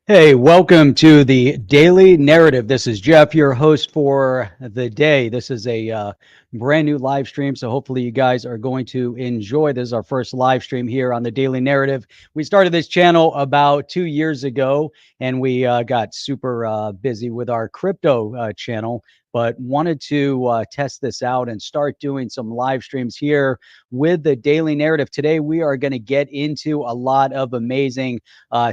Hey, welcome to the Daily Narrative. This is Jeff, your host for the day. This is a brand new live stream, so hopefully you guys are going to enjoy. This is our first live stream here on the Daily Narrative. We started this channel about 2 years ago, and we got super busy with our crypto channel, but wanted to test this out and start doing some live streams here with the Daily Narrative. Today, we are going to get into a lot of amazing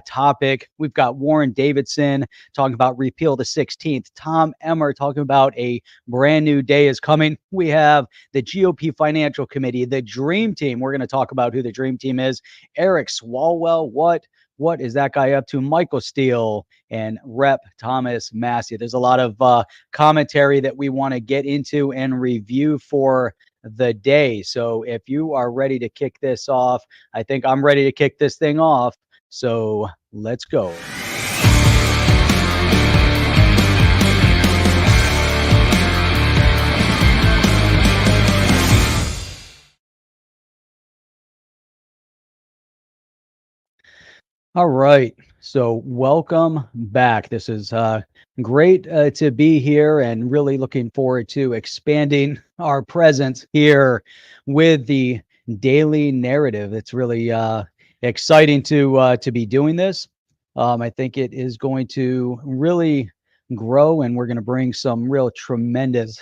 topic. We've got Warren Davidson talking about repeal the 16th. Tom Emmer talking about a brand new day is coming. We have the GOP Financial Committee, the Dream Team. We're going to talk about who the Dream Team is. Eric Swalwell, what is that guy up to? Michael Steele and Rep Thomas Massey. There's a lot of commentary that we want to get into and review for the day. So if you are ready to kick this off, I think I'm ready to kick this thing off. So let's go. All right. So welcome back. This is great to be here and really looking forward to expanding our presence here with the Daily Narrative. It's really exciting to be doing this. I think it is going to really grow, and we're going to bring some real tremendous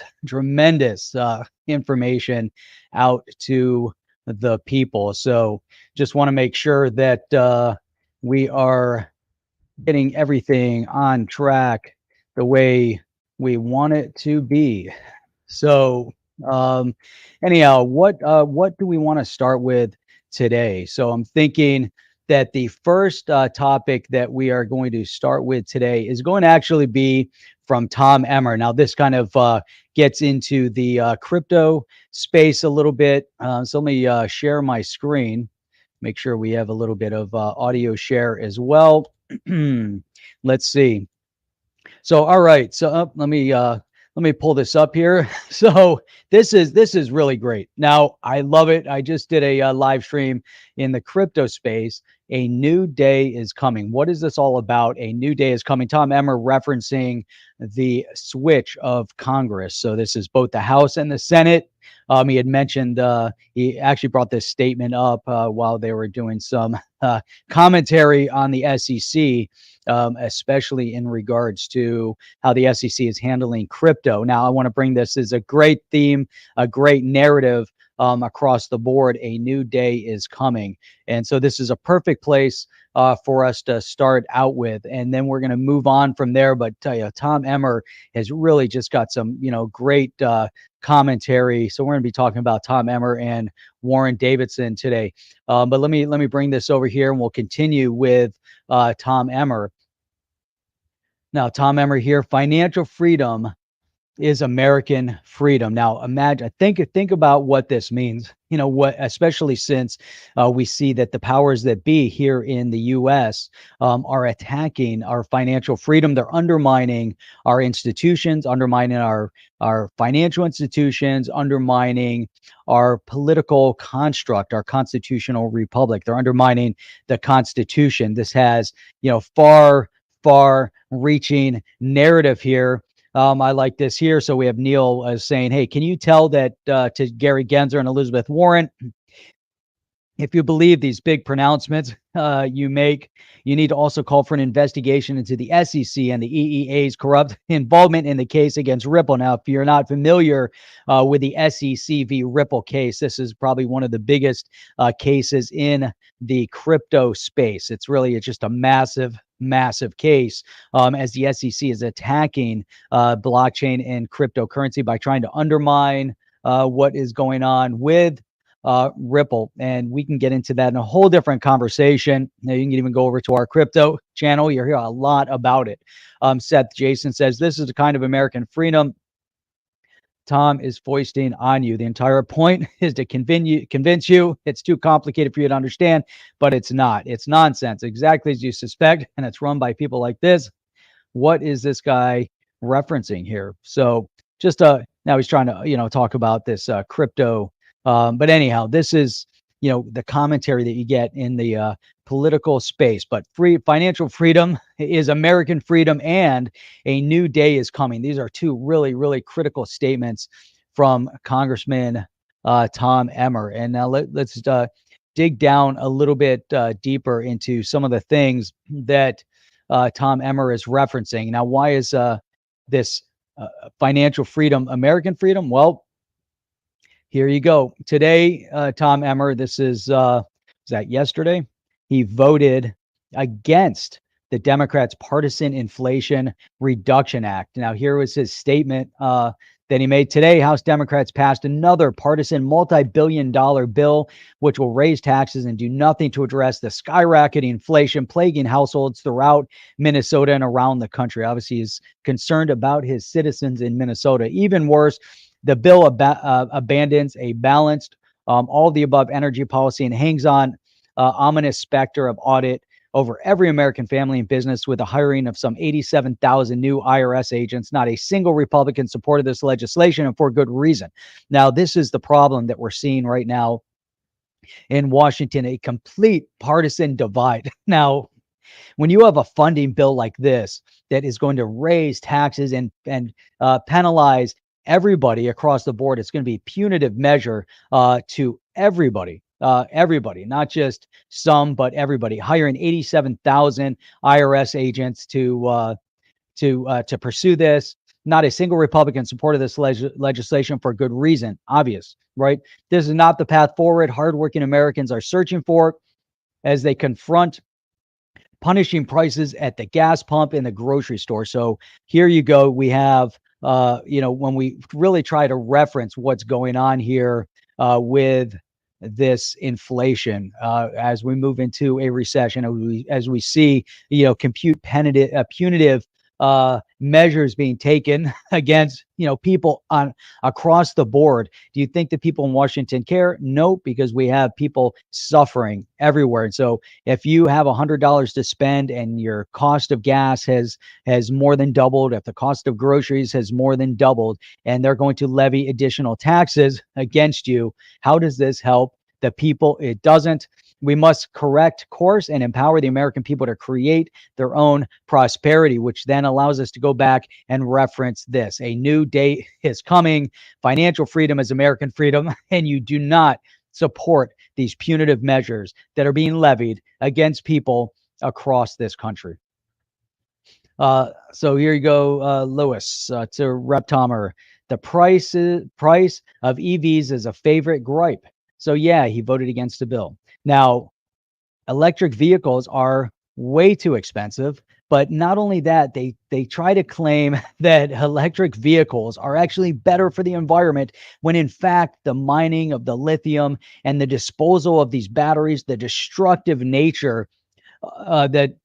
information out to the people. So just want to make sure that we are getting everything on track the way we want it to be. So, um, anyhow, what do we want to start with today? So I'm thinking that the first topic that we are going to start with today is going to actually be from Tom Emmer. Now, this kind of gets into the crypto space a little bit. So let me share my screen. Make sure we have a little bit of audio share as well. Let's see. So, all right. So let me pull this up here. So this is really great. Now I love it. I just did a live stream in the crypto space. A new day is coming. What is this all about? A new day is coming. Tom Emmer referencing the switch of Congress. So this is both the House and the Senate. He had mentioned he actually brought this statement up while they were doing some commentary on the SEC, especially in regards to how the SEC is handling crypto. Now, I want to bring this as a great theme, a great narrative across the board. A new day is coming. And so this is a perfect place for us to start out with. And then we're going to move on from there. But tell you, Tom Emmer has really just got some, great commentary. So we're going to be talking about Tom Emmer and Warren Davidson today. But let me bring this over here and we'll continue with Tom Emmer. Now, Tom Emmer here, financial freedom is American freedom. Now, imagine, think about what this means. Especially since we see that the powers that be here in the U.S. Are attacking our financial freedom. They're undermining our institutions, undermining our financial institutions, undermining our political construct, our constitutional republic. They're undermining the Constitution. This has, far reaching narrative here. I like this here. So we have Neil saying, hey, can you tell that to Gary Gensler and Elizabeth Warren, if you believe these big pronouncements you make, you need to also call for an investigation into the SEC and the EEA's corrupt involvement in the case against Ripple. Now, if you're not familiar with the SEC v. Ripple case, this is probably one of the biggest cases in the crypto space. It's just a massive case as the SEC is attacking blockchain and cryptocurrency by trying to undermine what is going on with Ripple. And we can get into that in a whole different conversation. Now, you can even go over to our crypto channel. You'll hear a lot about it. Seth Jason says, this is the kind of American freedom Tom is foisting on you. The entire point is to convince you it's too complicated for you to understand, but it's not. It's nonsense, exactly as you suspect, and it's run by people like this. What is this guy referencing here? So just now he's trying to talk about this crypto. But anyhow, this is the commentary that you get in the political space. But free financial freedom is American freedom, and a new day is coming. These are two really, really critical statements from Congressman Tom Emmer. And now let's dig down a little bit deeper into some of the things that Tom Emmer is referencing. Now, why is this financial freedom American freedom? Well, here you go. Today, Tom Emmer, this is that yesterday? He voted against the Democrats' Partisan Inflation Reduction Act. Now, here was his statement that he made today. House Democrats passed another partisan multi-billion-dollar bill, which will raise taxes and do nothing to address the skyrocketing inflation plaguing households throughout Minnesota and around the country. Obviously, he's concerned about his citizens in Minnesota. Even worse, the bill abandons a balanced, all of the above energy policy and hangs on ominous specter of audit over every American family and business with the hiring of some 87,000 new IRS agents. Not a single Republican supported this legislation, and for good reason. Now, this is the problem that we're seeing right now in Washington, a complete partisan divide. Now, when you have a funding bill like this that is going to raise taxes and penalize everybody across the board, it's going to be punitive measure to everybody. Everybody, not just some, but everybody. Hiring 87,000 IRS agents to pursue this. Not a single Republican supported this legislation for good reason. Obvious, right? This is not the path forward hardworking Americans are searching for as they confront punishing prices at the gas pump in the grocery store. So here you go. We have, when we really try to reference what's going on here with this inflation as we move into a recession, as we see, punitive measures being taken against, people on across the board. Do you think that people in Washington care? No, because we have people suffering everywhere. And so if you have $100 to spend and your cost of gas has more than doubled, if the cost of groceries has more than doubled, and they're going to levy additional taxes against you, how does this help the people? It doesn't. We must correct course and empower the American people to create their own prosperity, which then allows us to go back and reference this. A new day is coming. Financial freedom is American freedom, and you do not support these punitive measures that are being levied against people across this country. So here you go, Lewis, to Rep Tomer. The price of EVs is a favorite gripe. So yeah, he voted against the bill. Now, electric vehicles are way too expensive, but not only that, they try to claim that electric vehicles are actually better for the environment when in fact the mining of the lithium and the disposal of these batteries, the destructive nature that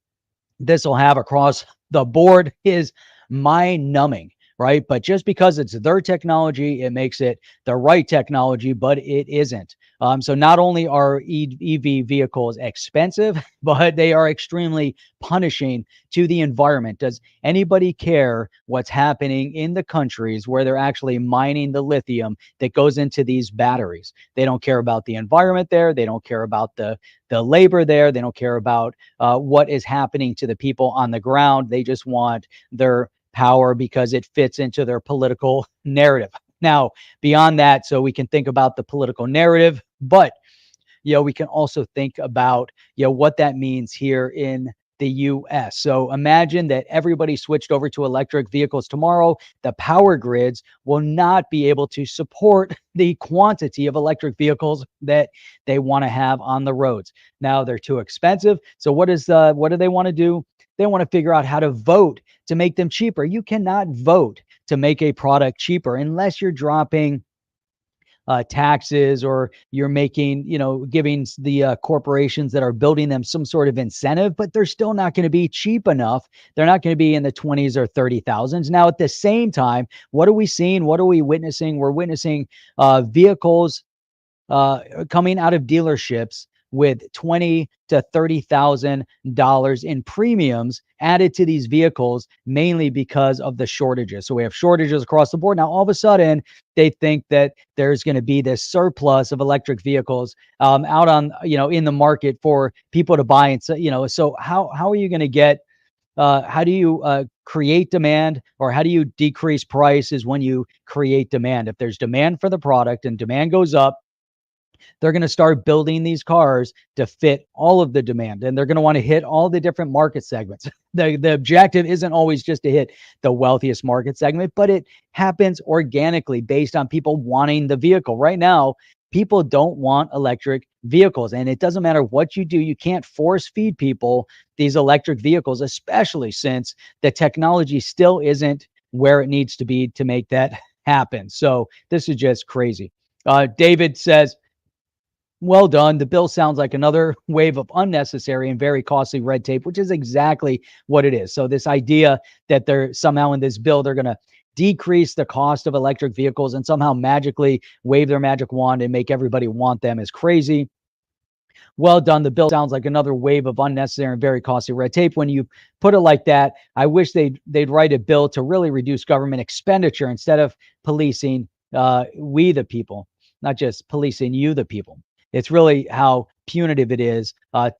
this will have across the board is mind-numbing, right? But just because it's their technology, it makes it the right technology, but it isn't. So not only are EV vehicles expensive, but they are extremely punishing to the environment. Does anybody care what's happening in the countries where they're actually mining the lithium that goes into these batteries? They don't care about the environment there. They don't care about the labor there. They don't care about what is happening to the people on the ground. They just want their power because it fits into their political narrative. Now, beyond that, so we can think about the political narrative, but we can also think about what that means here in the US. So imagine that everybody switched over to electric vehicles tomorrow. The power grids will not be able to support the quantity of electric vehicles that they want to have on the roads. Now they're too expensive. So what do they want to do? They want to figure out how to vote to make them cheaper. You cannot vote to make a product cheaper unless you're dropping taxes, or you're making, giving the corporations that are building them some sort of incentive, but they're still not going to be cheap enough. They're not going to be in the 20s or 30,000s. Now, at the same time, what are we seeing? What are we witnessing? We're witnessing vehicles coming out of dealerships with $20 to $30,000 in premiums added to these vehicles, mainly because of the shortages. So we have shortages across the board. Now, all of a sudden, they think that there's going to be this surplus of electric vehicles out on, in the market for people to buy. And so, so how are you going to get how do you create demand, or how do you decrease prices when you create demand? If there's demand for the product and demand goes up, they're going to start building these cars to fit all of the demand, and they're going to want to hit all the different market segments. The objective isn't always just to hit the wealthiest market segment, but it happens organically based on people wanting the vehicle. Right now, people don't want electric vehicles, and it doesn't matter what you do. You can't force feed people these electric vehicles, especially since the technology still isn't where it needs to be to make that happen. So this is just crazy. David says, well done. The bill sounds like another wave of unnecessary and very costly red tape, which is exactly what it is. So this idea that they're somehow in this bill, they're going to decrease the cost of electric vehicles and somehow magically wave their magic wand and make everybody want them is crazy. Well done. The bill sounds like another wave of unnecessary and very costly red tape. When you put it like that, I wish they'd write a bill to really reduce government expenditure instead of policing we the people, not just policing you the people. It's really how punitive it is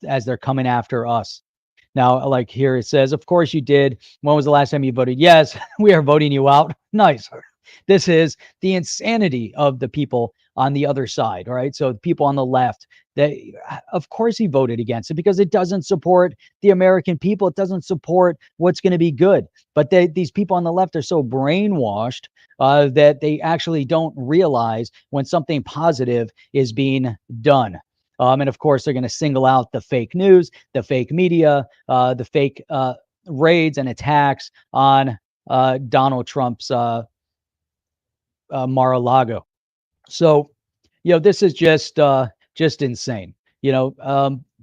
as they're coming after us. Now, like here it says, of course you did. When was the last time you voted? Yes, we are voting you out. Nice. This is the insanity of the people on the other side. All right. So people on the left, they, of course he voted against it because it doesn't support the American people. It doesn't support what's going to be good. But these people on the left are so brainwashed that they actually don't realize when something positive is being done. And of course, they're going to single out the fake news, the fake media, the fake raids and attacks on Donald Trump's Mar-a-Lago. So, this is just insane,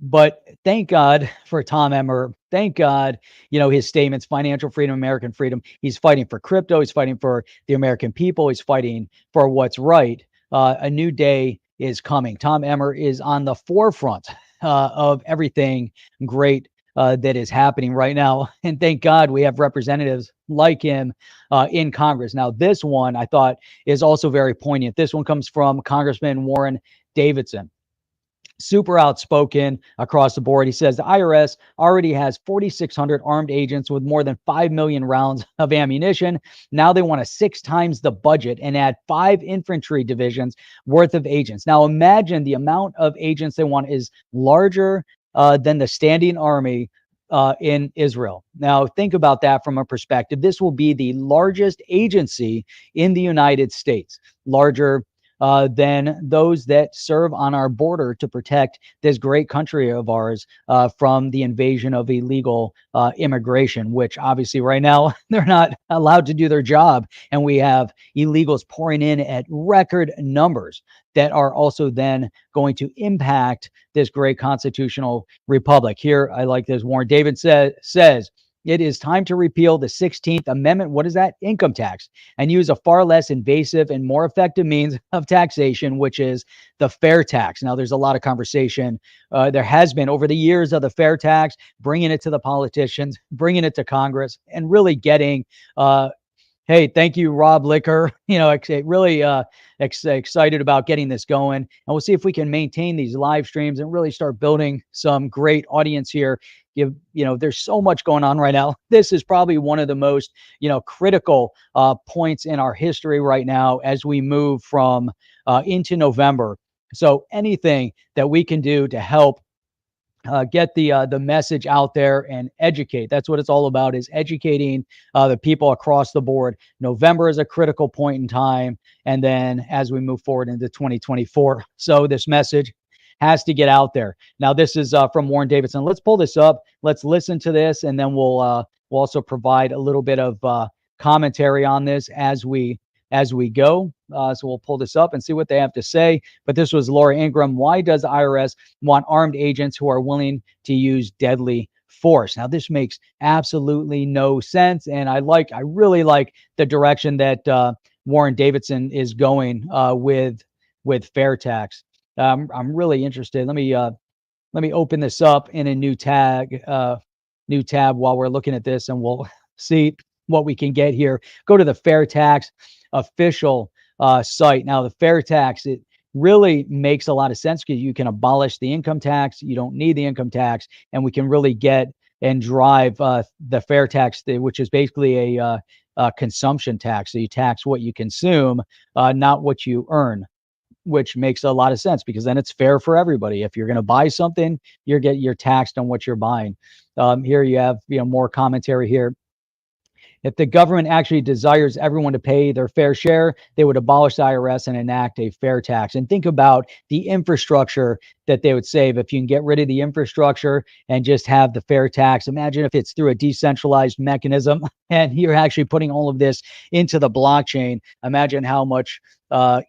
but thank God for Tom Emmer. Thank God, his statements, financial freedom, American freedom. He's fighting for crypto. He's fighting for the American people. He's fighting for what's right. A new day is coming. Tom Emmer is on the forefront of everything great that is happening right now. And thank God we have representatives like him in Congress. Now, this one I thought is also very poignant. This one comes from Congressman Warren Davidson. Super outspoken across the board. He says the IRS already has 4,600 armed agents with more than 5 million rounds of ammunition. Now they want to 6 times the budget and add 5 infantry divisions worth of agents. Now imagine the amount of agents they want is larger than the standing army in Israel. Now, think about that from a perspective. This will be the largest agency in the United States, larger than those that serve on our border to protect this great country of ours from the invasion of illegal immigration, which obviously right now they're not allowed to do their job. And we have illegals pouring in at record numbers that are also then going to impact this great constitutional republic. Here, I like this. Warren David says, it is time to repeal the 16th Amendment. What is that? Income tax, and use a far less invasive and more effective means of taxation, which is the fair tax. Now, there's a lot of conversation. There has been over the years of the fair tax, bringing it to the politicians, bringing it to Congress, and really getting hey, thank you, Rob Licker. Really excited about getting this going. And we'll see if we can maintain these live streams and really start building some great audience here. There's so much going on right now. This is probably one of the most, critical points in our history right now as we move from into November. Anything that we can do to help get the message out there and educate. That's what it's all about, is educating the people across the board. November is a critical point in time. And then as we move forward into 2024. So this message has to get out there. Now, this is from Warren Davidson. Let's pull this up. Let's listen to this. And then we'll also provide a little bit of commentary on this as we go. So we'll pull this up and see what they have to say. But this was Laura Ingraham. Why does the IRS want armed agents who are willing to use deadly force? Now, this makes absolutely no sense. And I really like the direction that Warren Davidson is going with fair tax. I'm really interested. Let me let me open this up in a new tab while we're looking at this, and we'll see what we can get here. Go to the Fair Tax official site. Now, the Fair Tax, it really makes a lot of sense because you can abolish the income tax. You don't need the income tax, and we can really get and drive the fair tax, which is basically a consumption tax. So you tax what you consume, not what you earn, which makes a lot of sense because then it's fair for everybody. If you're going to buy something, you're taxed on what you're buying. Here you have more commentary here. If the government actually desires everyone to pay their fair share, they would abolish the IRS and enact a fair tax. And think about the infrastructure that they would save if you can get rid of the infrastructure and just have the fair tax. Imagine if it's through a decentralized mechanism and you're actually putting all of this into the blockchain. Imagine how much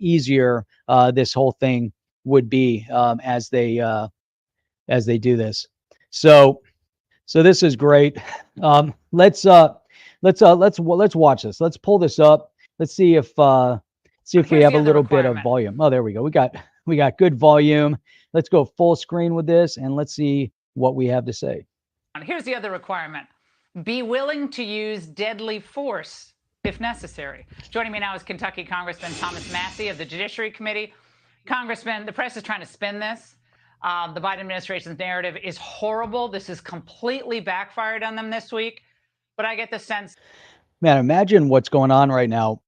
easier this whole thing would be as they do this. So this is great. Let's watch this. Let's pull this up. Let's see if we have a little bit of volume. Oh, there we go. We got good volume. Let's go full screen with this and let's see what we have to say. Here's the other requirement. Be willing to use deadly force if necessary. Joining me now is Kentucky Congressman Thomas Massie of the Judiciary Committee. Congressman, the press is trying to spin this. The Biden administration's narrative is horrible. This has completely backfired on them this week. But I get the sense. Man, imagine what's going on right now.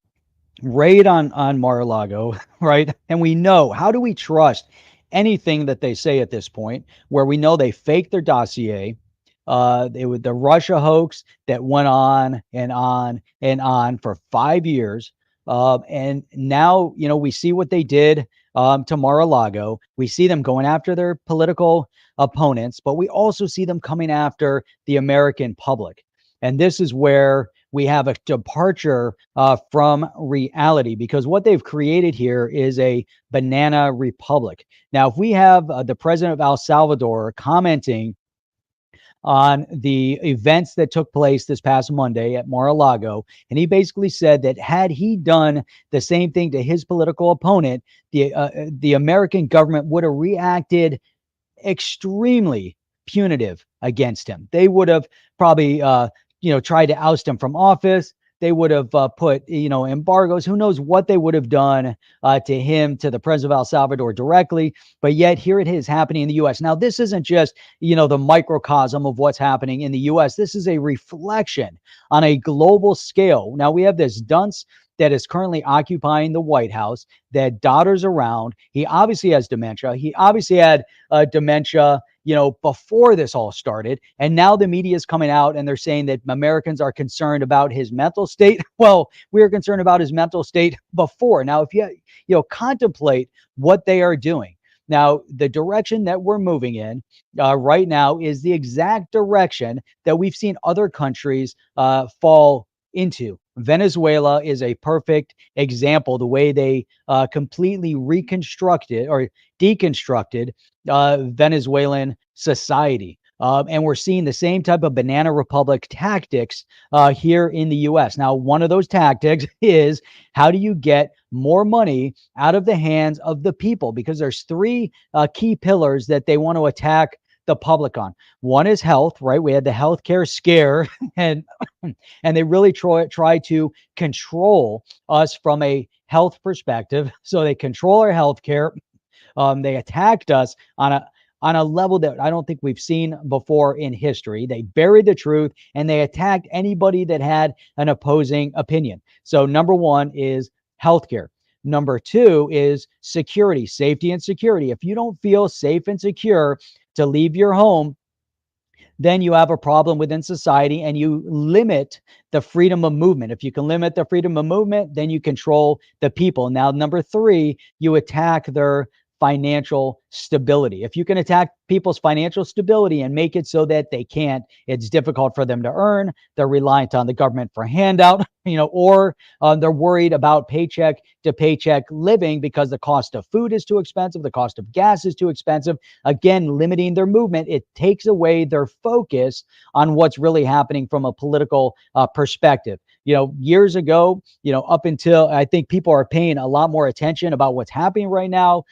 Raid on Mar-a-Lago, right? And we know, how do we trust anything that they say at this point, where we know they faked their dossier? The Russia hoax that went on and on and on for 5 years. And now, we see what they did to Mar-a-Lago. We see them going after their political opponents, but we also see them coming after the American public. And this is where we have a departure from reality, because what they've created here is a banana republic. Now, if we have the president of El Salvador commenting on the events that took place this past Monday at Mar-a-Lago, and he basically said that had he done the same thing to his political opponent, the American government would have reacted extremely punitive against him. They would have probably tried to oust him from office. They would have put embargoes. Who knows what they would have done to him, to the president of El Salvador directly. But yet here it is happening in the U.S. Now, this isn't just the microcosm of what's happening in the U.S. This is a reflection on a global scale. Now, we have this dunce that is currently occupying the White House that dodders around. He obviously has dementia. He obviously had dementia before this all started. And now the media is coming out and they're saying that Americans are concerned about his mental state. Well, we were concerned about his mental state before. Now, if you contemplate what they are doing. Now, the direction that we're moving in right now is the exact direction that we've seen other countries fall into. Venezuela is a perfect example, the way they completely reconstructed or deconstructed Venezuelan society. And we're seeing the same type of banana republic tactics here in the U.S. Now, one of those tactics is, how do you get more money out of the hands of the people? Because there's three key pillars that they want to attack the public on. One is health, right? We had the healthcare scare, and they really try to control us from a health perspective. So they control our healthcare. They attacked us on a level that I don't think we've seen before in history. They buried the truth and they attacked anybody that had an opposing opinion. So number one is healthcare. Number two is security, safety and security. If you don't feel safe and secure to leave your home, then you have a problem within society and you limit the freedom of movement. If you can limit the freedom of movement, then you control the people. Now, number three, you attack their financial stability. If you can attack people's financial stability and make it so that it's difficult for them to earn, they're reliant on the government for handout, or they're worried about paycheck to paycheck living because the cost of food is too expensive, the cost of gas is too expensive. Again, limiting their movement, it takes away their focus on what's really happening from a political perspective. years ago, up until I think people are paying a lot more attention about what's happening right now.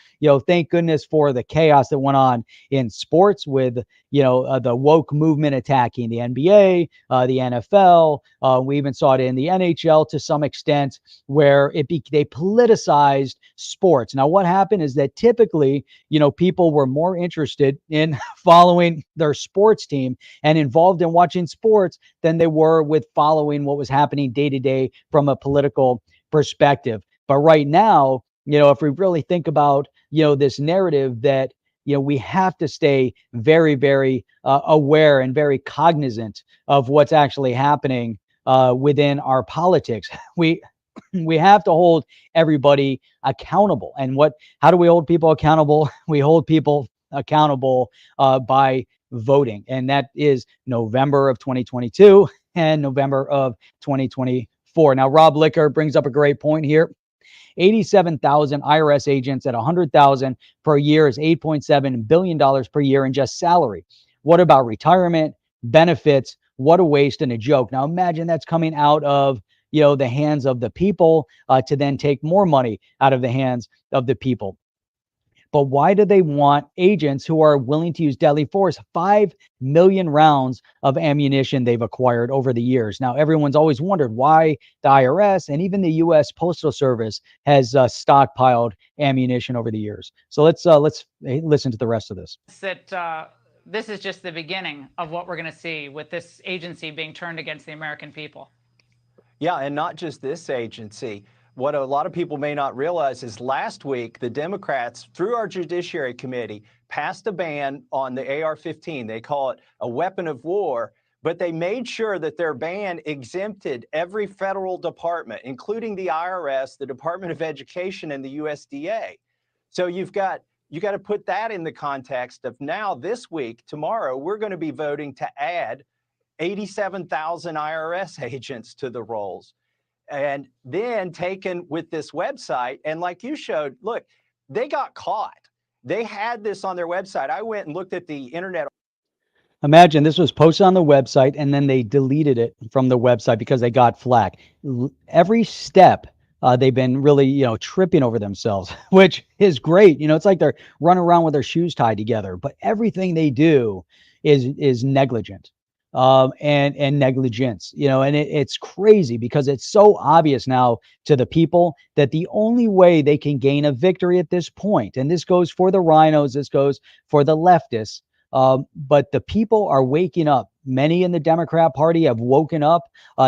Thank goodness for the chaos that went on in sports with, the woke movement attacking the NBA, the NFL. We even saw it in the NHL to some extent, where they politicized sports. Now, what happened is that typically, people were more interested in following their sports team and involved in watching sports than they were with following what was happening day to day from a political perspective. But right now, if we really think about, this narrative that, we have to stay very, very aware and very cognizant of what's actually happening within our politics. We we have to hold everybody accountable. And how do we hold people accountable? We hold people accountable by voting, and that is November of 2022 and November of 2024. Now, Rob Licker brings up a great point here. 87,000 IRS agents at 100,000 per year is $8.7 billion per year in just salary. What about retirement, benefits? What a waste and a joke. Now imagine that's coming out of, the hands of the people to then take more money out of the hands of the people. But why do they want agents who are willing to use deadly force? 5 million rounds of ammunition they've acquired over the years. Now, everyone's always wondered why the IRS and even the U.S. Postal Service has stockpiled ammunition over the years. So let's listen to the rest of this. That this is just the beginning of what we're going to see with this agency being turned against the American people. Yeah, and not just this agency. What a lot of people may not realize is last week, the Democrats, through our Judiciary Committee, passed a ban on the AR-15. They call it a weapon of war, but they made sure that their ban exempted every federal department, including the IRS, the Department of Education, and the USDA. So you've got to put that in the context of now this week, tomorrow, we're going to be voting to add 87,000 IRS agents to the rolls. And then taken with this website. And like you showed, look, they got caught. They had this on their website. I went and looked at the internet. Imagine this was posted on the website and then they deleted it from the website because they got flack. Every step they've been really, tripping over themselves, which is great. It's like they're running around with their shoes tied together, but everything they do is negligent. And negligence, and it's crazy because it's so obvious now to the people that the only way they can gain a victory at this point, and this goes for the rhinos, this goes for the leftists, but the people are waking up. Many in the Democrat Party have woken up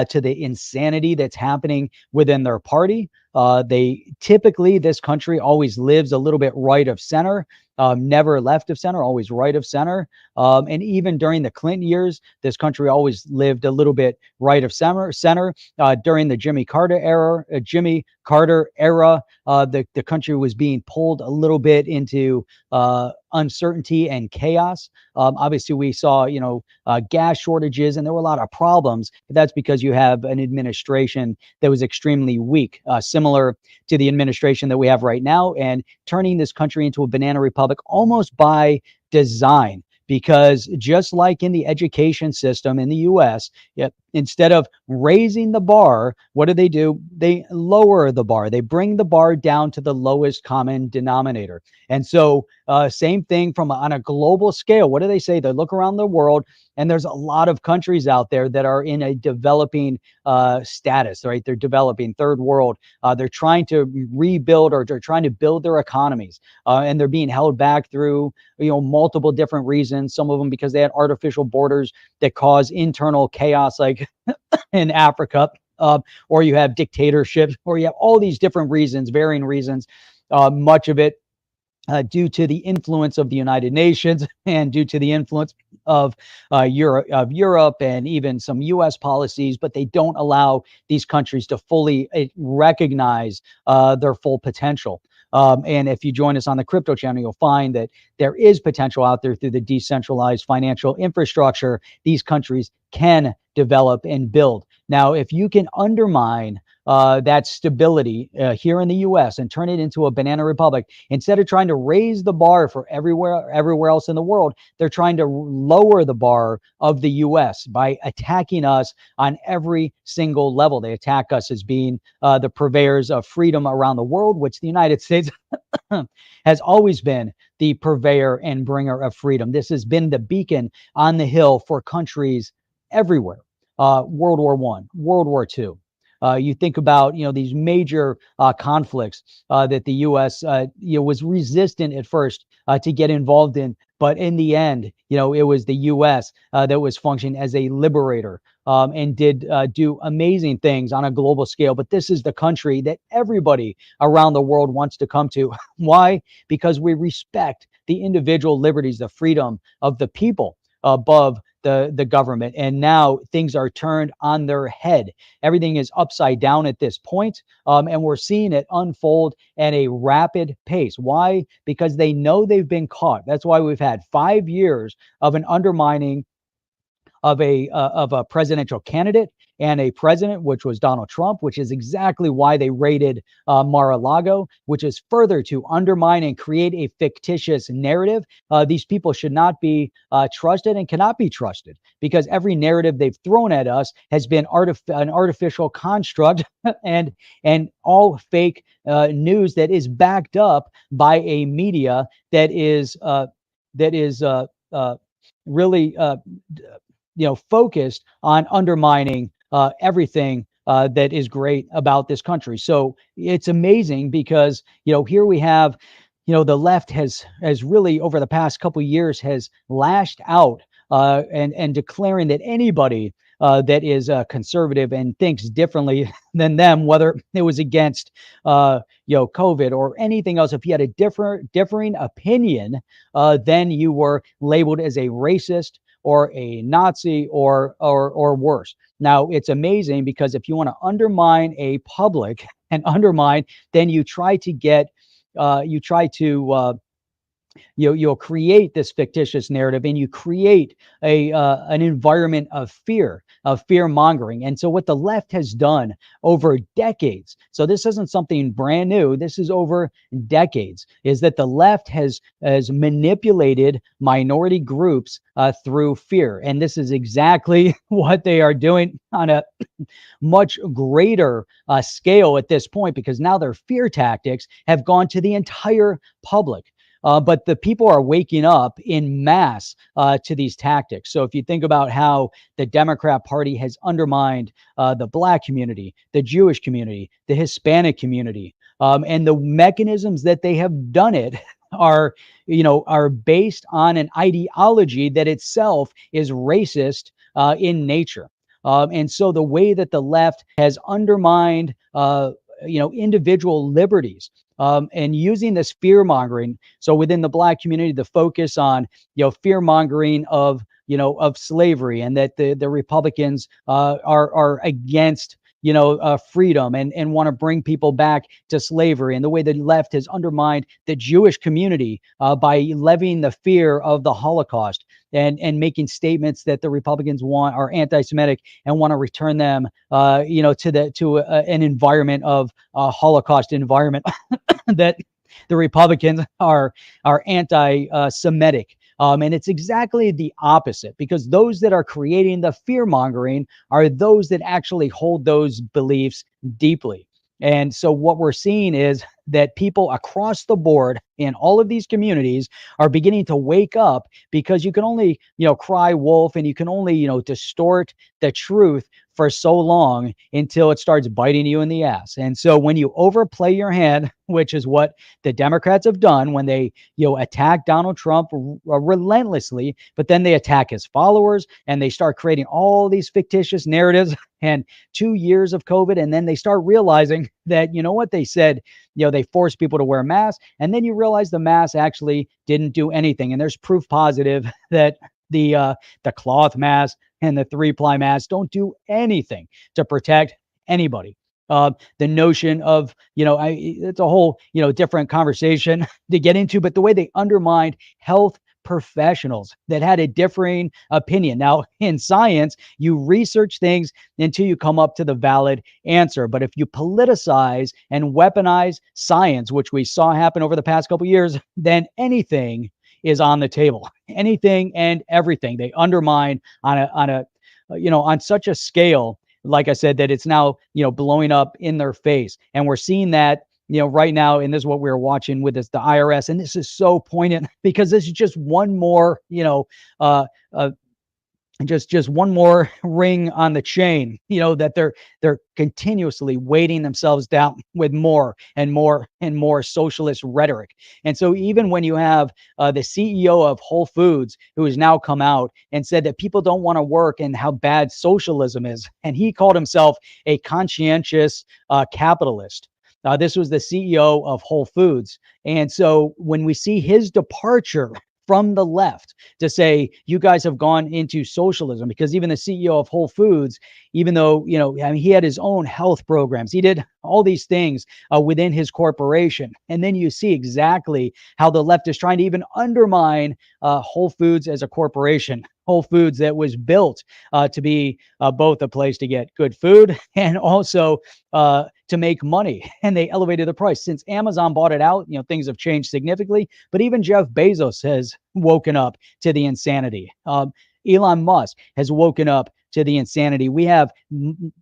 to the insanity that's happening within their party. This country always lives a little bit right of center. Never left of center, always right of center. And even during the Clinton years, this country always lived a little bit right of center. During the Jimmy Carter era, the country was being pulled a little bit into uncertainty and chaos. Obviously, we saw, gas shortages, and there were a lot of problems. But that's because you have an administration that was extremely weak, similar to the administration that we have right now, and turning this country into a banana republic almost by design. Because just like in the education system in the U.S., instead of raising the bar, what do? They lower the bar. They bring the bar down to the lowest common denominator. And so same thing on a global scale. What do they say? They look around the world, and there's a lot of countries out there that are in a developing status, right? They're developing third world. They're trying to rebuild, or they're trying to build their economies, and they're being held back through multiple different reasons. Some of them because they had artificial borders that cause internal chaos, like in Africa, or you have dictatorships, or you have all these different reasons, varying reasons. Much of it due to the influence of the United Nations and due to the influence of Europe and even some U.S. policies, but they don't allow these countries to fully recognize their full potential. And if you join us on the crypto channel, you'll find that there is potential out there through the decentralized financial infrastructure. These countries can develop and build. Now, if you can undermine that stability here in the U.S. and turn it into a banana republic. Instead of trying to raise the bar for everywhere else in the world, they're trying to lower the bar of the U.S. by attacking us on every single level. They attack us as being the purveyors of freedom around the world, which the United States has always been the purveyor and bringer of freedom. This has been the beacon on the hill for countries everywhere. World War I, World War II. You think about these major conflicts that the U.S. Was resistant at first to get involved in, but in the end, it was the U.S. That was functioning as a liberator and did do amazing things on a global scale. But this is the country that everybody around the world wants to come to. Why? Because we respect the individual liberties, the freedom of the people above the government. And now things are turned on their head. Everything is upside down at this point, and we're seeing it unfold at a rapid pace. Why? Because they know they've been caught. That's why we've had 5 years of an undermining of a presidential candidate and a president, which was Donald Trump, which is exactly why they raided Mar-a-Lago, which is further to undermine and create a fictitious narrative. These people should not be trusted and cannot be trusted, because every narrative they've thrown at us has been an artificial construct and all fake news that is backed up by a media that is really focused on undermining everything that is great about this country. So it's amazing because here we have the left has really over the past couple of years has lashed out and declaring that anybody that is conservative and thinks differently than them, whether it was against COVID or anything else, if you had a differing opinion, then you were labeled as a racist or a Nazi or worse. Now, it's amazing because if you want to undermine a public and undermine, then you try to get you'll create this fictitious narrative, and you create an environment of fear mongering. And so what the left has done over decades, so this isn't something brand new, this is over decades, is that the left has manipulated minority groups through fear. And this is exactly what they are doing on a much greater scale at this point, because now their fear tactics have gone to the entire public. But the people are waking up in mass to these tactics. So if you think about how the Democrat Party has undermined the Black community, the Jewish community, the Hispanic community, and the mechanisms that they have done it are based on an ideology that itself is racist in nature. And so the way that the left has undermined individual liberties, and using this fear mongering. So within the Black community, the focus on fear mongering of slavery, and that the Republicans are against freedom and want to bring people back to slavery, and the way the left has undermined the Jewish community by levying the fear of the Holocaust and making statements that the Republicans are anti-Semitic and want to return them to an environment of Holocaust environment that the Republicans are anti-Semitic. And it's exactly the opposite, because those that are creating the fear mongering are those that actually hold those beliefs deeply. And so what we're seeing is that people across the board in all of these communities are beginning to wake up, because you can only, cry wolf, and you can only, distort the truth for so long until it starts biting you in the ass. And so when you overplay your hand, which is what the Democrats have done when they, attack Donald Trump relentlessly, but then they attack his followers and they start creating all these fictitious narratives and 2 years of COVID. And then they start realizing that, what they said, they forced people to wear masks. And then you realize the mask actually didn't do anything. And there's proof positive that the cloth mask and the 3-ply masks don't do anything to protect anybody. The notion of, it's a whole, different conversation to get into, but the way they undermined health professionals that had a differing opinion. Now, in science, you research things until you come up to the valid answer. But if you politicize and weaponize science, which we saw happen over the past couple of years, then anything is on the table. Anything and everything they undermine on a on such a scale, like I said, that it's now blowing up in their face. And we're seeing that right now, and this is what we're watching with the IRS. And this is so poignant because this is just one more uh, uh just one more ring on the chain, that they're continuously weighting themselves down with more and more and more socialist rhetoric. And so even when you have the CEO of Whole Foods, who has now come out and said that people don't want to work and how bad socialism is, and he called himself a conscientious capitalist. This was the CEO of Whole Foods. And so when we see his departure from the left to say you guys have gone into socialism, because even the CEO of Whole Foods, even though I mean, he had his own health programs, he did all these things within his corporation, and then you see exactly how the left is trying to even undermine Whole Foods as a corporation. Whole Foods that was built to be both a place to get good food and also to make money. And they elevated the price. Since Amazon bought it out, things have changed significantly. But even Jeff Bezos has woken up to the insanity. Elon Musk has woken up to the insanity. We have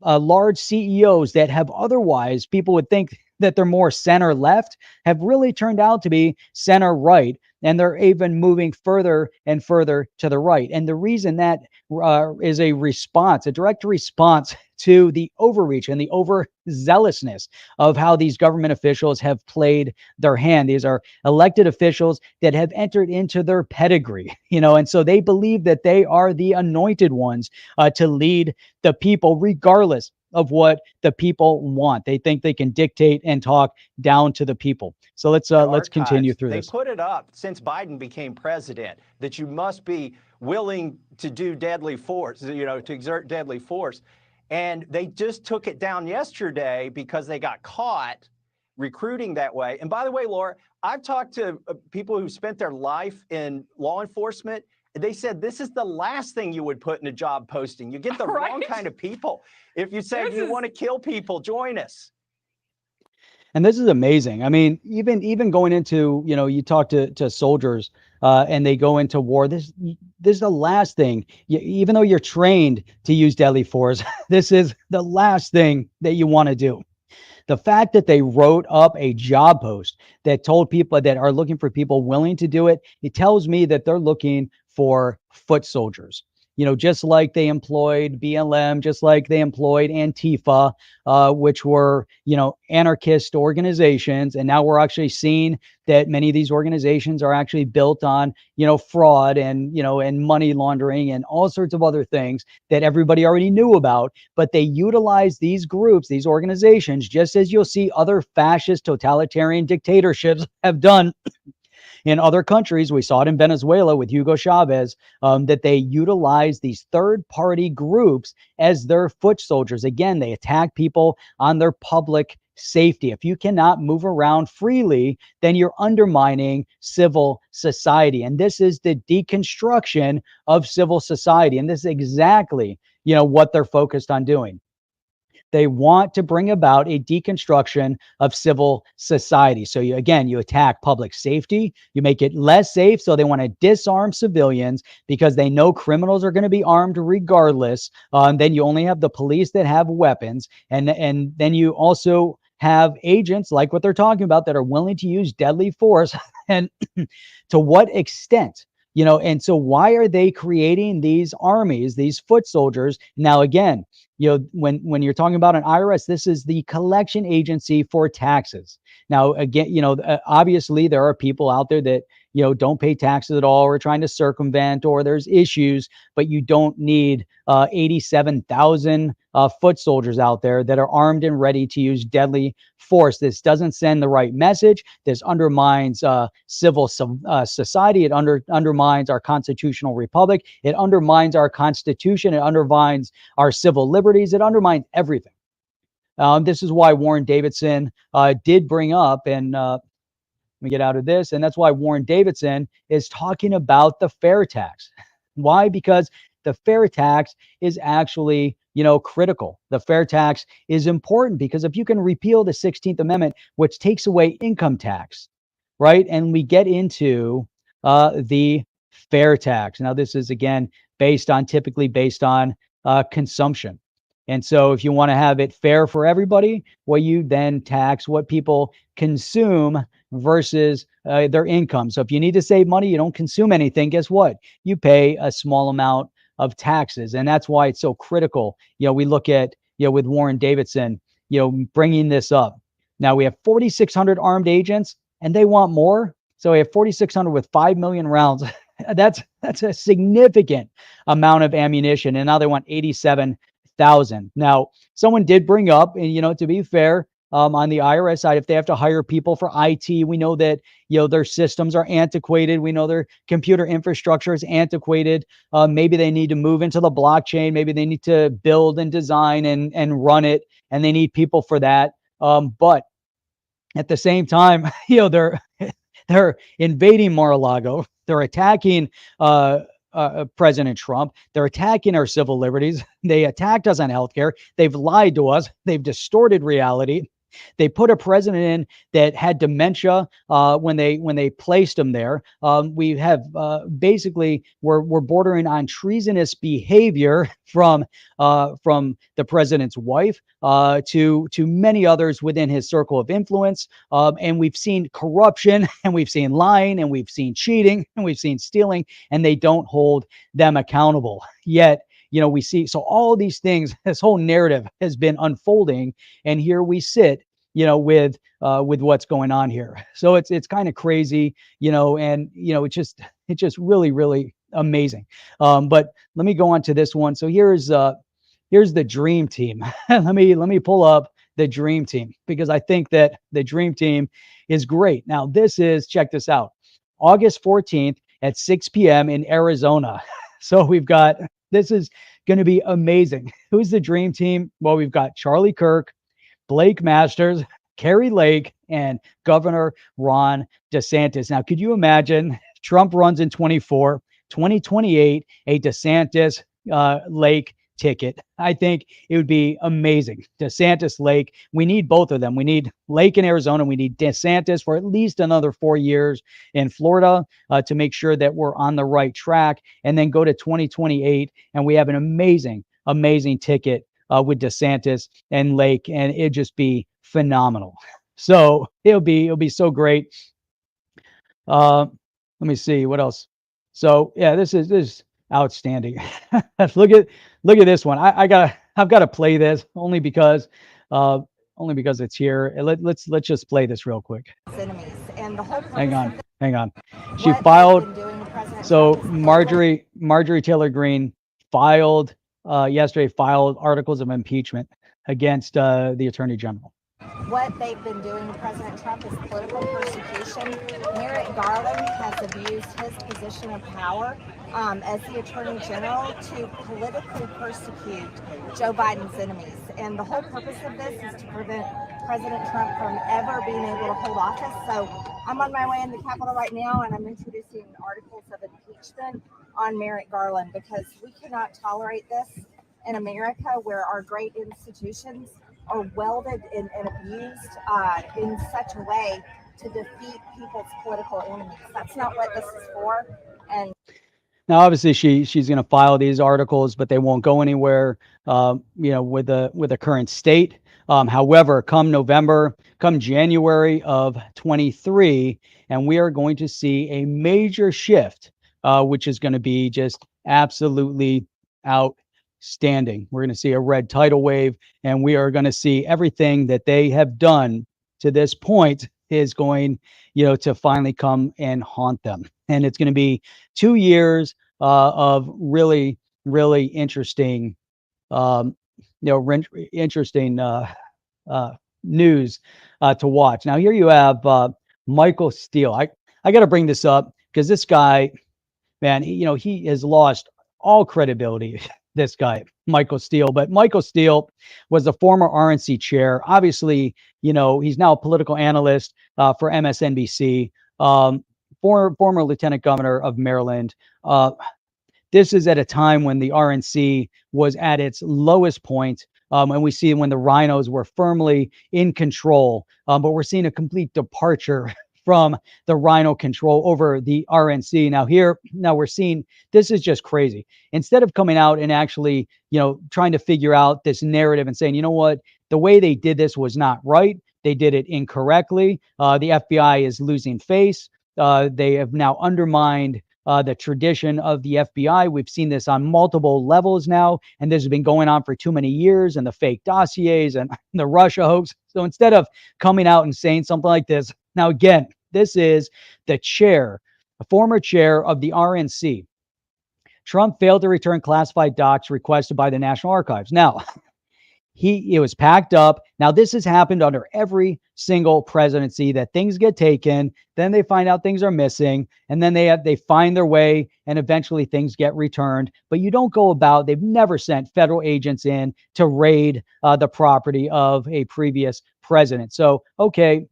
large CEOs that have otherwise, people would think that they're more center left, have really turned out to be center right. And they're even moving further and further to the right. And the reason that is a response, a direct response to the overreach and the overzealousness of how these government officials have played their hand. These are elected officials that have entered into their pedigree, and so they believe that they are the anointed ones to lead the people, regardless of what the people want. They think they can dictate and talk down to the people. So let's continue through They this. put it up since Biden became president that you must be willing to do deadly force, to exert deadly force. And they just took it down yesterday because they got caught recruiting that way. And by the way, Laura, I've talked to people who spent their life in law enforcement. They said this is the last thing you would put in a job posting. You get the wrong kind of people. If you say you want to kill people, join us. And this is amazing. I mean, even going into, you talk to soldiers and they go into war. This is the last thing. Even though you're trained to use deadly force, this is the last thing that you want to do. The fact that they wrote up a job post that told people that are looking for people willing to do it, it tells me that they're looking for foot soldiers. Just like they employed BLM, just like they employed Antifa, which were, anarchist organizations. And now we're actually seeing that many of these organizations are actually built on, fraud and, and money laundering and all sorts of other things that everybody already knew about. But they utilize these groups, these organizations, just as you'll see other fascist totalitarian dictatorships have done in other countries. We saw it in Venezuela with Hugo Chavez, that they utilize these third-party groups as their foot soldiers. Again, they attack people on their public safety. If you cannot move around freely, then you're undermining civil society. And this is the deconstruction of civil society. And this is exactly, what they're focused on doing. They want to bring about a deconstruction of civil society. So you attack public safety, you make it less safe. So they want to disarm civilians because they know criminals are going to be armed regardless. Then you only have the police that have weapons. And then you also have agents like what they're talking about that are willing to use deadly force. And to what extent? And so why are they creating these armies, these foot soldiers? Now, again, when you're talking about an IRS, this is the collection agency for taxes. Now, again, obviously there are people out there that, don't pay taxes at all or trying to circumvent, or there's issues, but you don't need 87,000 foot soldiers out there that are armed and ready to use deadly force. This doesn't send the right message. This undermines civil society. It undermines our constitutional republic. It undermines our constitution. It undermines our civil liberties. It undermines everything. This is why Warren Davidson did bring up, and Let me get out of this. And that's why Warren Davidson is talking about the fair tax. Why? Because the fair tax is actually, critical. The fair tax is important because if you can repeal the 16th Amendment, which takes away income tax, right? And we get into the fair tax. Now, this is again typically based on consumption. And so, if you want to have it fair for everybody, well, you then tax what people consume versus their income. So, if you need to save money, you don't consume anything. Guess what? You pay a small amount of taxes, and that's why it's so critical. We look at with Warren Davidson, bringing this up. Now we have 4,600 armed agents and they want more. So we have 4,600 with 5 million rounds. that's a significant amount of ammunition. And now they want 87,000. Now, someone did bring up, and to be fair, on the IRS side, if they have to hire people for IT, we know that their systems are antiquated. We know their computer infrastructure is antiquated. Maybe they need to move into the blockchain. Maybe they need to build and design and run it, and they need people for that. But at the same time, they're invading Mar-a-Lago. They're attacking President Trump. They're attacking our civil liberties. They attacked us on healthcare. They've lied to us. They've distorted reality. They put a president in that had dementia when they placed him there. We have basically we're bordering on treasonous behavior from the president's wife to many others within his circle of influence. And we've seen corruption, and we've seen lying, and we've seen cheating, and we've seen stealing, and they don't hold them accountable. Yet, we see, so all these things, this whole narrative has been unfolding, and here we sit, with what's going on here. So it's kind of crazy, and it's just really, really amazing. But let me go on to this one. So here's the dream team. let me pull up the dream team, because I think that the dream team is great. Now, check this out, August 14th at 6 p.m. in Arizona. So this is going to be amazing. Who's the dream team? Well, we've got Charlie Kirk, Blake Masters, Kari Lake, and Governor Ron DeSantis. Now, could you imagine Trump runs in 2028, a DeSantis Lake ticket? I think it would be amazing. DeSantis Lake, we need both of them. We need Lake in Arizona. We need DeSantis for at least another 4 years in Florida to make sure that we're on the right track, and then go to 2028 and we have an amazing, amazing ticket with DeSantis and Lake, and it'd just be phenomenal. So it'll be so great. Let me see what else. So yeah, this is outstanding. look at this one. I've got to play this only because it's here. Let's just play this real quick. Enemies. And the whole Hang on. She what filed. they've been doing to President So Trump is Marjorie Taylor Greene filed yesterday articles of impeachment against the Attorney General. what they've been doing to President Trump is political persecution. Merrick Garland has abused his position of power as the Attorney General to politically persecute Joe Biden's enemies. And the whole purpose of this is to prevent President Trump from ever being able to hold office. So I'm on my way in the Capitol right now, and I'm introducing articles of impeachment on Merrick Garland, because we cannot tolerate this in America, where our great institutions are welded and abused in such a way to defeat people's political enemies. That's not what this is for. And now, obviously, she's going to file these articles, but they won't go anywhere. With the current state. However, come January of 23, and we are going to see a major shift, which is going to be just absolutely outstanding. We're going to see a red tidal wave, and we are going to see everything that they have done to this point is going, to finally come and haunt them. And it's going to be 2 years of really, really interesting, interesting news to watch. Now, here you have Michael Steele. I got to bring this up because this guy, man, he has lost all credibility. this guy, Michael Steele. But Michael Steele was the former RNC chair. Obviously, he's now a political analyst for MSNBC. Former lieutenant governor of Maryland. This is at a time when the RNC was at its lowest point. And we see when the rhinos were firmly in control. But we're seeing a complete departure from the rhino control over the RNC. Now we're seeing this is just crazy. Instead of coming out and actually, trying to figure out this narrative and saying, you know what, the way they did this was not right. They did it incorrectly. The FBI is losing face. They have now undermined the tradition of the FBI. We've seen this on multiple levels now, and this has been going on for too many years, and the fake dossiers and the Russia hoax. So instead of coming out and saying something like this, now again, this is the former chair of the RNC. Trump failed to return classified docs requested by the National Archives. Now, it was packed up. Now, this has happened under every single presidency, that things get taken, then they find out things are missing, and then they find their way, and eventually things get returned. But you don't go about, they've never sent federal agents in to raid the property of a previous president. So, okay,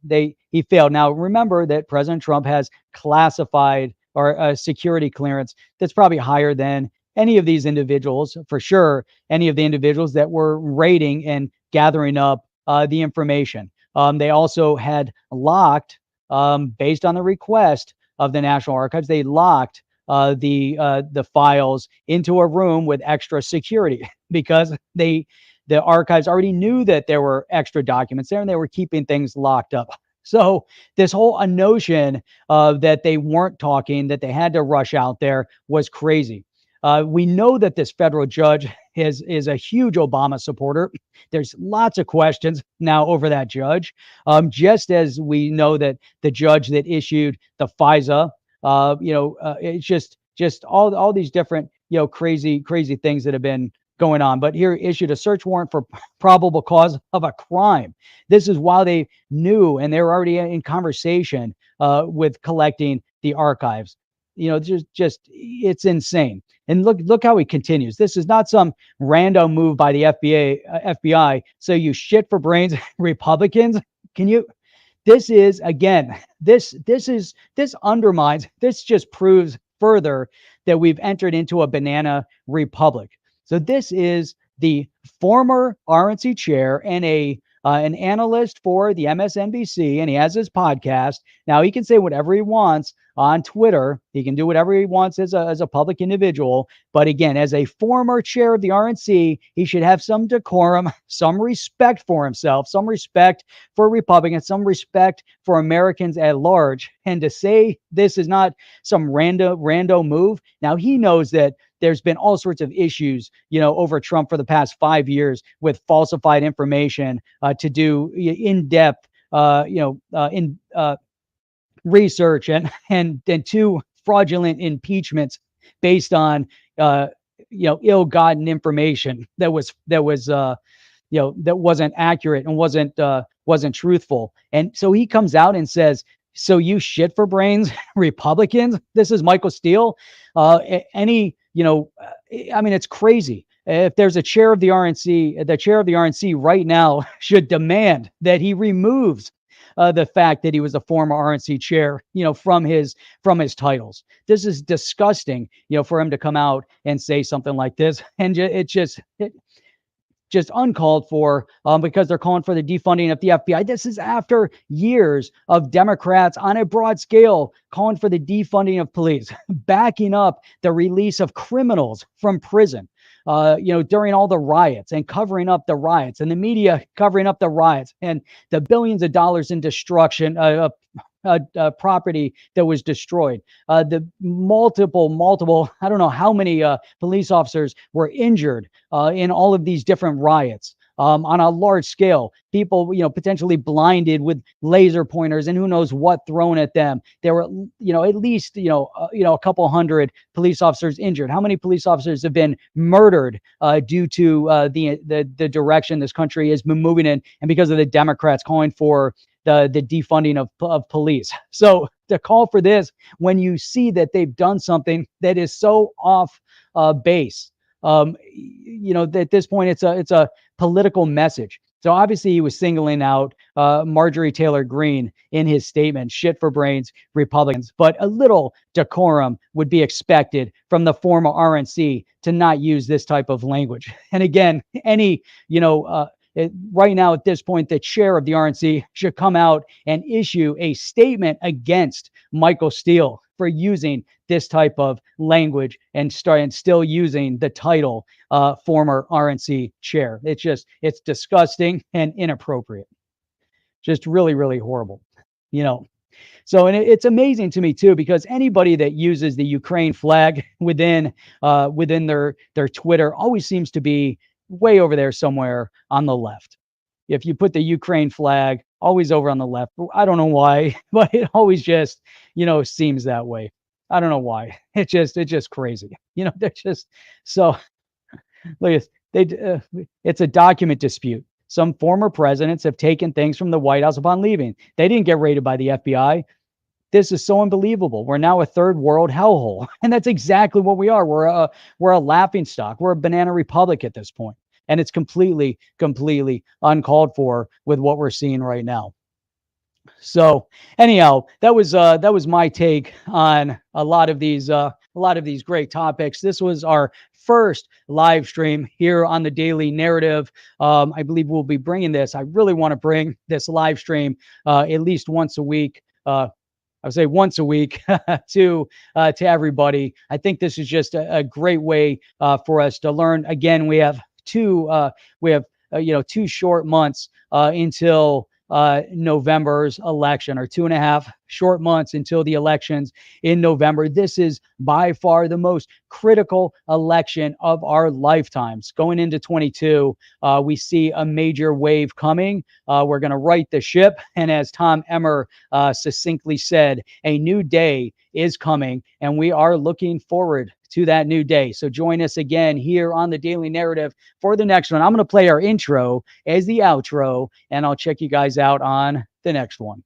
he failed. Now, remember that President Trump has classified or a security clearance that's probably higher than any of these individuals, for sure, any of the individuals that were raiding and gathering up the information. They also had locked, based on the request of the National Archives, they locked the files into a room with extra security because the archives already knew that there were extra documents there and they were keeping things locked up. So this whole notion that they weren't talking, that they had to rush out there, was crazy. We know that this federal judge is a huge Obama supporter. There's lots of questions now over that judge, just as we know that the judge that issued the FISA, it's just all these different crazy things that have been going on. But here, issued a search warrant for probable cause of a crime. This is while they knew and they were already in conversation with collecting the archives. Just it's insane. And look how he continues. This is not some random move by the FBI. So you shit for brains, Republicans. Can you? This is again. This undermines. This just proves further that we've entered into a banana republic. So this is the former RNC chair and an analyst for the MSNBC, and he has his podcast. Now he can say whatever he wants on Twitter. He can do whatever he wants as a public individual. But again, as a former chair of the RNC, he should have some decorum, some respect for himself, some respect for Republicans, some respect for Americans at large. And to say this is not some rando move. Now he knows that there's been all sorts of issues, over Trump for the past 5 years with falsified information to do in-depth, research and two fraudulent impeachments based on, ill-gotten information that wasn't accurate and wasn't truthful. And so he comes out and says, so you shit for brains, Republicans? This is Michael Steele. It's crazy. If there's a chair of the RNC, the chair of the RNC right now should demand that he removes the fact that he was a former RNC chair, from his titles. This is disgusting, for him to come out and say something like this. And it's just uncalled for, because they're calling for the defunding of the FBI. This is after years of Democrats on a broad scale calling for the defunding of police, backing up the release of criminals from prison, during all the riots and covering up the riots, and the media covering up the riots, and the billions of dollars in destruction, property that was destroyed, the multiple, I don't know how many police officers were injured in all of these different riots, on a large scale. People, potentially blinded with laser pointers and who knows what thrown at them. There were, at least, a couple hundred police officers injured. How many police officers have been murdered due to the direction this country has been moving in, and because of the Democrats calling for the defunding of police? So to call for this when you see that they've done something that is so off base, At this point, it's a political message. So obviously, he was singling out Marjorie Taylor Greene in his statement, "Shit for brains, Republicans." But a little decorum would be expected from the former RNC to not use this type of language. And again, any right now at this point, the chair of the RNC should come out and issue a statement against Michael Steele for using this type of language and still using the title former RNC chair. It's disgusting and inappropriate. Just really, really horrible. You know, so, and it's amazing to me too, because anybody that uses the Ukraine flag within their Twitter always seems to be way over there somewhere on the left. If you put the Ukraine flag always over on the left, I don't know why, but it always just seems that way. I don't know why. It's just crazy. They're just so like it's a document dispute. Some former presidents have taken things from the White House upon leaving. They didn't get raided by the FBI. This is so unbelievable. We're now a third world hellhole, and that's exactly what we are. We're a laughing stock. We're a banana republic at this point, and it's completely, completely uncalled for with what we're seeing right now. So anyhow, that was my take on a lot of these great topics. This was our first live stream here on the Daily Narrative. I believe we'll be bringing this. I really want to bring this live stream at least once a week. I would say once a week to everybody. I think this is just a great way for us to learn. Again, we have two 2 short months until November's election, or 2.5 short months until the elections in November. This is by far the most critical election of our lifetimes. Going into 22, we see a major wave coming. We're going to right the ship. And as Tom Emmer succinctly said, a new day is coming, and we are looking forward to that new day. So join us again here on the Daily Narrative for the next one. I'm going to play our intro as the outro, and I'll check you guys out on the next one.